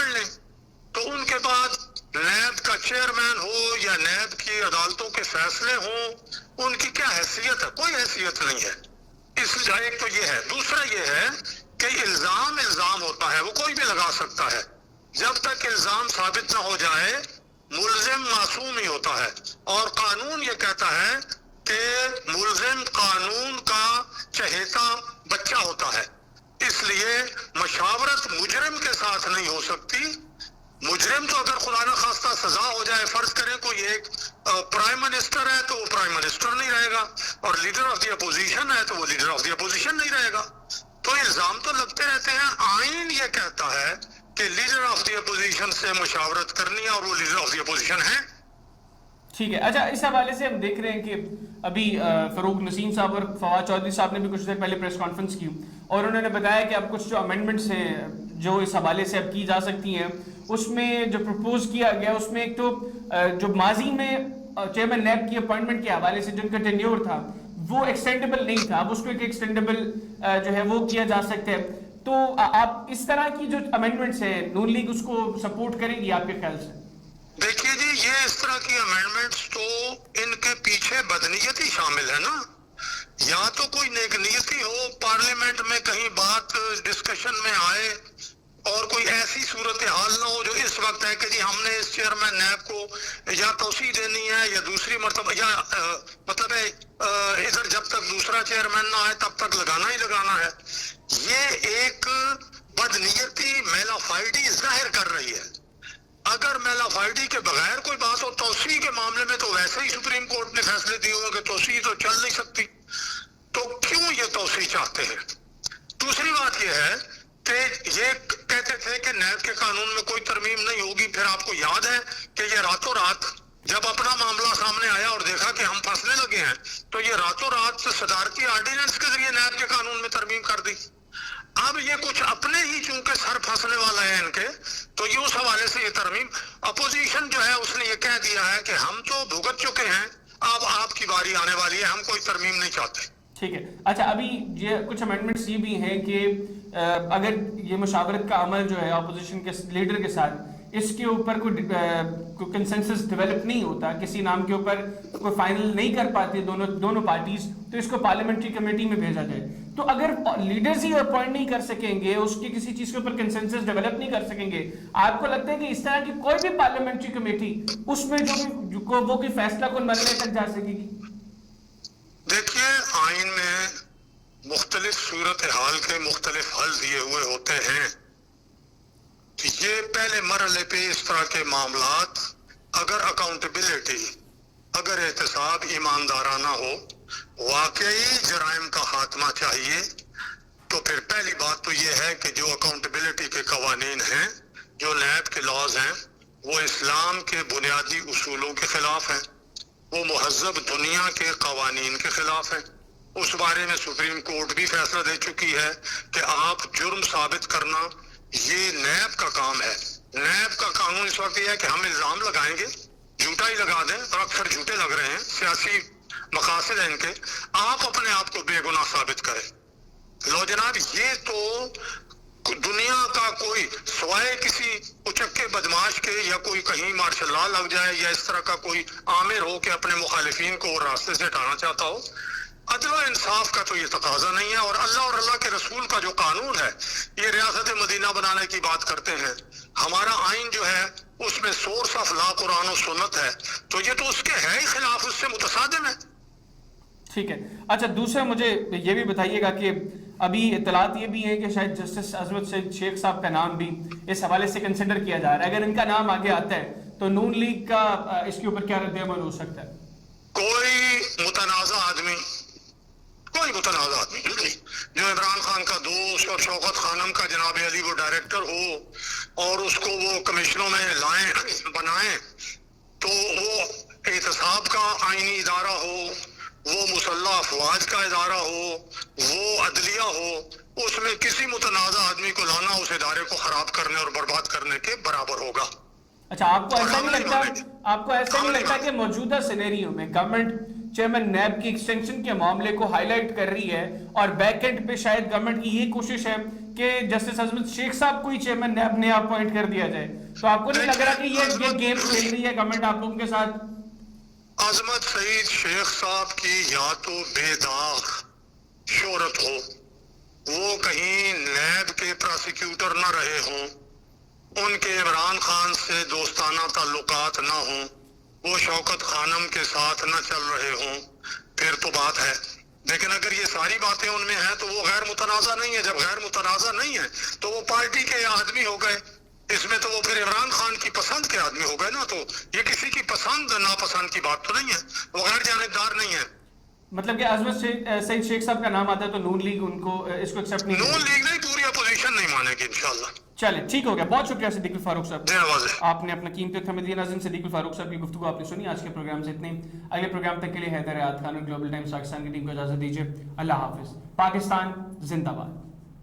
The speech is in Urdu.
پڑھ لیں تو ان کے بعد نیب کا چیئرمین ہو یا نیب کی عدالتوں کے فیصلے ہوں، ان کی کیا حیثیت ہے؟ کوئی حیثیت نہیں ہے. اس لیے ایک تو یہ ہے. دوسرا یہ ہے کہ الزام ہوتا ہے، وہ کوئی بھی لگا سکتا ہے. جب تک الزام ثابت نہ ہو جائے ملزم معصوم ہی ہوتا ہے، اور قانون یہ کہتا ہے کہ ملزم قانون کا چہیتا بچہ ہوتا ہے. اس لیے مشاورت مجرم کے ساتھ نہیں ہو سکتی. مجرم تو اگر خدا نہ خواستہ سزا ہو جائے، فرض کریں کوئی ایک پرائم منسٹر ہے تو وہ پرائم منسٹر نہیں رہے گا، اور لیڈر آف دی اپوزیشن ہے تو وہ لیڈر آف دی اپوزیشن نہیں رہے گا. تو الزام تو لگتے رہتے ہیں. آئین یہ کہتا ہے کہ لیڈر آف دی اپوزیشن سے مشاورت کرنی ہے، اور وہ لیڈر آف دی اپوزیشن ہے. ٹھیک ہے. اچھا، اس حوالے سے ہم دیکھ رہے ہیں کہ ابھی فروغ نسیم صاحب اور فواد چودھری صاحب نے بھی کچھ دیر پہلے پریس کانفرنس کی، اور انہوں نے بتایا کہ اب کچھ جو امینڈمنٹس ہیں جو اس حوالے سے اب کی جا سکتی ہیں، اس میں جو پرپوز کیا گیا اس میں ایک تو جو ماضی میں چیئرمین نیب کی اپوائنٹمنٹ کے حوالے سے جن کا ٹینیور تھا وہ ایکسٹینڈیبل نہیں تھا، اب اس کو ایک ایکسٹینڈیبل جو ہے وہ کیا جا سکتا ہے. تو آپ اس طرح کی جو امینڈمنٹس ہیں نون لیگ اس کو سپورٹ کرے گی آپ کے خیال سے؟ دیکھیے جی، یہ اس طرح کی امینڈمنٹس تو ان کے پیچھے بدنیتی شامل ہے نا. یا تو کوئی نیک نیتی ہو، پارلیمنٹ میں کہیں بات ڈسکشن میں آئے اور کوئی ایسی صورتحال نہ ہو جو اس وقت ہے کہ جی ہم نے اس چیئرمین نیب کو یا توسیع دینی ہے یا دوسری مرتبہ، یا مطلب ہے ادھر جب تک دوسرا چیئرمین نہ آئے تب تک لگانا ہی لگانا ہے. یہ ایک بدنیتی میلا فائڈی ظاہر کر رہی ہے. اگر میلا فائڈی کے بغیر کوئی بات ہو، توسیع کے معاملے میں تو ویسے ہی سپریم کورٹ نے فیصلے دیے ہوئے کہ توسیع تو چل نہیں سکتی، تو کیوں یہ توسیع چاہتے ہیں؟ دوسری بات یہ ہے کہ یہ کہتے تھے کہ نیب کے قانون میں کوئی ترمیم نہیں ہوگی. پھر آپ کو یاد ہے کہ یہ راتوں رات جب اپنا معاملہ سامنے آیا اور دیکھا کہ ہم پھنسنے لگے ہیں تو یہ راتوں رات صدارتی آرڈیننس کے ذریعے نیب کے قانون میں ترمیم کر دی. اب یہ کچھ اپنے ہی چونکہ سر پھنسنے والا ہے ان کے، تو یہ اس حوالے سے یہ ترمیم اپوزیشن جو ہے اس نے یہ کہہ دیا ہے کہ ہم تو بھگت چکے ہیں، اب آپ کی باری آنے والی ہے، ہم کوئی ترمیم نہیں چاہتے. ٹھیک ہے. اچھا، ابھی یہ کچھ امینڈمنٹس یہ بھی ہیں کہ اگر یہ مشاورت کا عمل جو ہے اپوزیشن کے لیڈر کے ساتھ، اس کے اوپر کوئی کنسنسس ڈیولپ نہیں ہوتا، کسی نام کے اوپر کوئی فائنل نہیں کر پاتے دونوں پارٹیز، تو اس کو پارلیمنٹری کمیٹی میں بھیجا جائے. تو اگر لیڈرز ہی اپوائنٹ نہیں کر سکیں گے، اس کی کسی چیز کے اوپر کنسنسس ڈیولپ نہیں کر سکیں گے، آپ کو لگتا ہے کہ اس طرح کی کوئی بھی پارلیمنٹری کمیٹی اس میں جو وہ کوئی فیصلہ کن مرحلے تک جا سکے گی؟ دیکھیے، آئین میں مختلف صورتحال کے مختلف حل دیے ہوئے ہوتے ہیں. یہ پہلے مرحلے پہ اس طرح کے معاملات اگر اکاؤنٹیبلٹی، اگر احتساب ایماندارانہ ہو، واقعی جرائم کا خاتمہ چاہیے، تو پھر پہلی بات تو یہ ہے کہ جو اکاؤنٹیبلٹی کے قوانین ہیں، جو نیب کے لاز ہیں، وہ اسلام کے بنیادی اصولوں کے خلاف ہیں، وہ مہذب دنیا کے قوانین کے خلاف ہیں. اس بارے میں سپریم کورٹ بھی فیصلہ دے چکی ہے کہ آپ جرم ثابت کرنا یہ نیب کا کام ہے. نیب کا قانون اس وقت یہ ہے کہ ہم الزام لگائیں گے، جھوٹا ہی لگا دیں، اور اکثر جھوٹے لگ رہے ہیں، سیاسی مقاصد ہیں ان کے، آپ اپنے آپ کو بے گناہ ثابت کریں. لو جناب، یہ تو دنیا کا کوئی سوائے کسی اچکے بدماش کے یا کوئی کہیں مارشل لا لگ جائے یا اس طرح کا کوئی آمر ہو کہ اپنے مخالفین کو راستے سے ہٹانا چاہتا ہو، عدل و انصاف کا تو یہ تقاضا نہیں ہے. اور اللہ کے رسول کا جو قانون ہے، یہ ریاست مدینہ بنانے کی بات کرتے ہیں. ہمارا آئین جو ہے اس میں سورس آف لا قرآن و سنت ہے، تو یہ تو اس کے ہے ہی خلاف، اس سے متصادم ہے. ٹھیک ہے. اچھا، دوسرا مجھے یہ بھی بتائیے گا کہ ابھی اطلاعات یہ بھی ہیں کہ شاید جسٹس عظمت سعید شیخ صاحب کا نام بھی اس حوالے سے کنسیڈر کیا جا رہا ہے. اگر ان کا نام آگے آتا ہے تو نون لیگ کا اس کے اوپر کیا رد عمل ہو سکتا ہے؟ کوئی متنازع آدمی جو عمران خان کا دوست اور شوکت خانم کا جناب علی وہ ڈائریکٹر ہو اور اس کو وہ کمشنوں میں بنائیں، تو وہ احتساب کا آئینی ادارہ ہو، وہ مسلح افواج کا ادارہ ہو، وہ عدلیہ ہو، اس میں کسی متنازع آدمی کو لانا اس ادارے کو خراب کرنے اور برباد کرنے کے برابر ہوگا. اچھا، آپ کو ایسا نہیں لگتا کہ موجودہ سینیریو میں گورنمنٹ چیئرمین نیب کی ایکسٹینشن کے معاملے کو ہائی لائٹ کر رہی ہے اور بیک اینڈ پہ شاید گورنمنٹ کی یہ کوشش ہے کہ جسٹس عظمت شیخ صاحب کو ہی چیئرمین نیب نیا اپوائنٹ کر دیا جائے؟ تو آپ کو نہیں لگ رہا کہ یہ گیم کھیل رہی ہے گورنمنٹ آپ لوگوں کے ساتھ؟ عظمت سعید شیخ صاحب کی یا تو بے داغ شہرت ہو، وہ کہیں نیب کے پراسیکیوٹر نہ رہے ہوں، ان کے عمران خان سے دوستانہ تعلقات نہ ہوں، وہ شوکت خانم کے ساتھ نہ چل رہے ہوں، پھر تو بات ہے. لیکن اگر یہ ساری باتیں ان میں ہیں تو وہ غیر متنازع نہیں ہے. جب غیر متنازع نہیں ہے تو وہ پارٹی کے آدمی ہو گئے. اس میں تو وہ پھر عمران خان کی پسند کے آدمی ہو گئے نا. تو یہ کسی کی پسند ناپسند کی بات تو نہیں ہے، وہ غیر جانبدار نہیں ہے. مطلب کہ عظمت سعید شیخ صاحب کا نام آتا ہے تو نون لیگ ان کو اس کو ایکسیپٹ نہیں نون کرے؟ لیگ نہیں، پوری اپوزیشن نہیں مانے گی انشاءاللہ. چلے ٹھیک ہو گیا، بہت شکریہ صدیق الفاروق صاحب، جی واضح. آپ نے اپنا قیمتی وقت ہمیں دیا. ناظرین صدیق الفاروق صاحب کی گفتگو آپ نے سنی. آج کے پروگرام سے اتنے. اگلے پروگرام تک کے لیے حیدر حیات خان اور گلوبل ٹائمز پاکستان کی ٹیم کو اجازت دیجیے. اللہ حافظ. پاکستان زندہ باد.